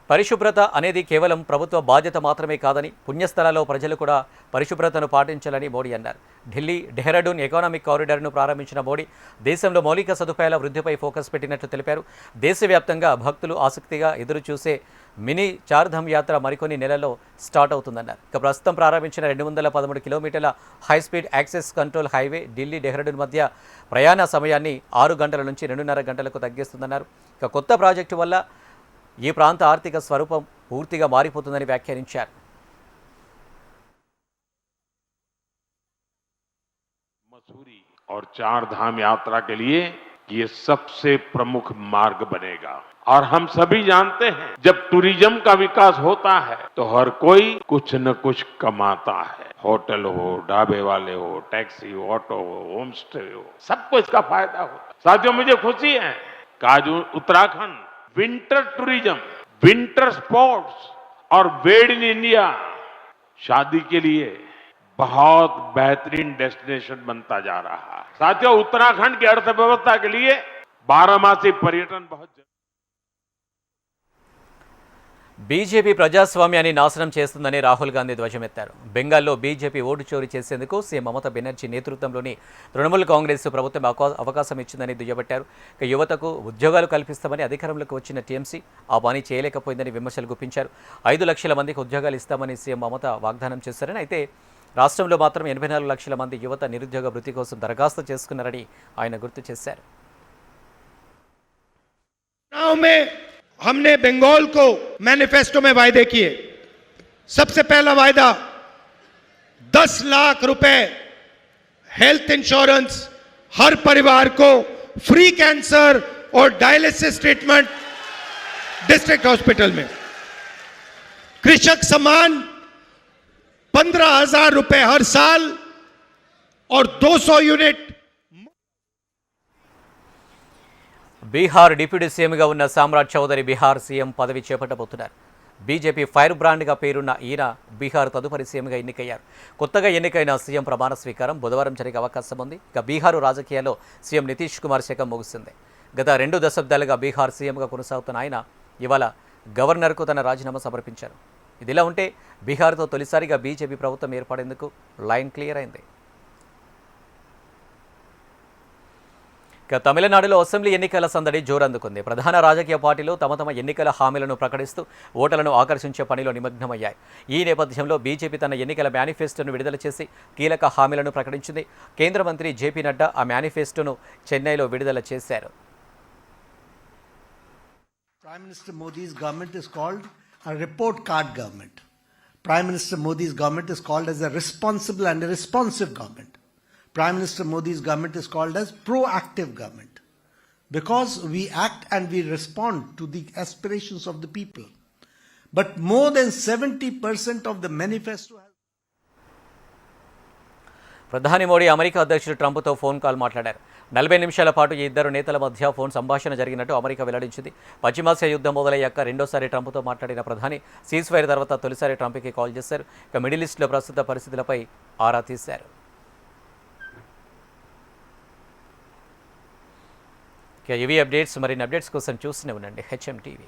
పరిశుభ్రత అనేది కేవలం ప్రభుత్వ బాధ్యత మాత్రమే కాదని, పుణ్యస్థలాల్లో ప్రజలు కూడా పరిశుభ్రతను పాటించాలని మోడీ అన్నారు. ఢిల్లీ డెహ్రాడూన్ ఎకనామిక్ కారిడార్ను ప్రారంభించిన మోడీ దేశంలో మౌలిక సదుపాయాల వృద్ధిపై ఫోకస్ పెట్టినట్లు తెలిపారు. దేశవ్యాప్తంగా భక్తులు ఆసక్తిగా ఎదురుచూసే మినీ చార్ధామ్ యాత్ర మరికొన్ని నెలల్లో స్టార్ట్ అవుతుందన్నారు. ఇక ప్రస్తుతం ప్రారంభించిన 213 కిలోమీటర్ల high speed access control highway Delhi Dehradun మధ్య ప్రయాణ సమయాన్ని 6 గంటల నుంచి 2.5 గంటలకు తగ్గిస్తుందన్నారు. ఇక కొత్త ప్రాజెక్టు వల్ల ఈ ప్రాంత ఆర్థిక స్వరూపం పూర్తిగా మారిపోతుందని వ్యాఖ్యానించారు. मसूरी और चार धाम यात्रा के लिए ये सबसे प्रमुख मार्ग बनेगा और हम सभी जानते हैं जब टूरिज्म का विकास होता है तो हर कोई कुछ न कुछ कमाता है. होटल हो, ढाबे वाले हो, टैक्सी हो, ऑटो हो, होम स्टे हो, सबको इसका फायदा होता है. साथियों, मुझे खुशी है कि आज Uttarakhand winter tourism, winter sports और मेड इन इंडिया शादी के लिए बहुत बेहतरीन डेस्टिनेशन बनता जा रहा है. साथियों, उत्तराखंड की अर्थव्यवस्था के लिए बारहमासी पर्यटन बहुत బీజేపీ ప్రజాస్వామ్యాన్ని నాశనం చేస్తుందని రాహుల్ గాంధీ ధ్వజమెత్తారు. బెంగాల్లో బీజేపీ ఓటు చోరీ చేసేందుకు సీఎం మమతా బెనర్జీ నేతృత్వంలోని తృణమూల్ కాంగ్రెస్ ప్రభుత్వం అవకాశం ఇచ్చిందని దుయ్యబట్టారు. ఇక యువతకు ఉద్యోగాలు కల్పిస్తామని అధికారంలోకి వచ్చిన టీఎంసీ ఆ పని చేయలేకపోయిందని విమర్శలు గుప్పించారు. 5 లక్షల మందికి ఉద్యోగాలు ఇస్తామని సీఎం మమతా వాగ్దానం చేశారని, అయితే రాష్ట్రంలో మాత్రం 84 లక్షల మంది యువత నిరుద్యోగ వృత్తి కోసం దరఖాస్తు చేసుకున్నారని ఆయన గుర్తు చేశారు. हमने बंगाल को मैनिफेस्टो में वायदे किए. सबसे पहला वायदा 10 लाख रुपए हेल्थ इंश्योरेंस हर परिवार को, फ्री कैंसर और डायलिसिस ट्रीटमेंट डिस्ट्रिक्ट हॉस्पिटल में, कृषक सम्मान 15,000 रुपए हर साल और 200 यूनिट. బీహార్ డిప్యూటీ సీఎంగా ఉన్న సామ్రాట్ చౌదరి బీహార్ సీఎం పదవి చేపట్టబోతున్నారు. బీజేపీ ఫైర్ బ్రాండ్గా పేరున్న ఈయన బీహార్ తదుపరి సీఎంగా ఎన్నికయ్యారు. కొత్తగా ఎన్నికైన సీఎం ప్రమాణ స్వీకారం బుధవారం జరిగే అవకాశం ఉంది. ఇక బీహారు రాజకీయాల్లో సీఎం నితీష్ కుమార్ శకం ముగిసింది. గత 2 దశాబ్దాలుగా బీహార్ సీఎంగా కొనసాగుతున్న ఆయన ఇవాళ గవర్నర్కు తన రాజీనామా సమర్పించారు. ఇదిలా ఉంటే బీహార్తో తొలిసారిగా బీజేపీ ప్రభుత్వం ఏర్పడేందుకు లైన్ క్లియర్ అయింది. ఇక తమిళనాడులో అసెంబ్లీ ఎన్నికల సందడి జోరందుకుంది. ప్రధాన రాజకీయ పార్టీలు తమ ఎన్నికల హామీలను ప్రకటిస్తూ ఓటర్లను ఆకర్షించే పనిలో నిమగ్నమయ్యాయి. ఈ నేపథ్యంలో బీజేపీ తన ఎన్నికల మేనిఫెస్టోను విడుదల చేసి కీలక హామీలను ప్రకటించింది. కేంద్ర మంత్రి జేపీ నడ్డా ఆ మేనిఫెస్టోను చెన్నైలో విడుదల చేశారు. Prime Minister Modi's government is called a report card government. Prime Minister Modi's government is called as a responsible and a responsive government. Prime Minister Modi's government is called as proactive government because we act and we respond to the aspirations of the people. But more than 70% of the manifesto has... ప్రధాని Modi America అధ్యక్షుడు ట్రంప్తో phone call మాట్లాడారు. 40 నిమిషాల పాటు ఈ ఇద్దరు నేతల మధ్య phone సంభాషణ జరిగినట్టు అమెరికా వెల్లడించింది. పశ్చిమాసియా యుద్ధం మొదలయ్యాక రెండోసారి ట్రంప్తో మాట్లాడిన ప్రధాని సీజ్ ఫైర్ తర్వాత తొలిసారి ట్రంప్కి కాల్ చేశారు. ఇక మిడిల్ ఈస్ట్లో ప్రస్తుత పరిస్థితులపై ఆరా తీశారు. ఇవి అప్డేట్స్. మరిన్ని అప్డేట్స్ కోసం చూస్తూనే ఉండండి HM TV.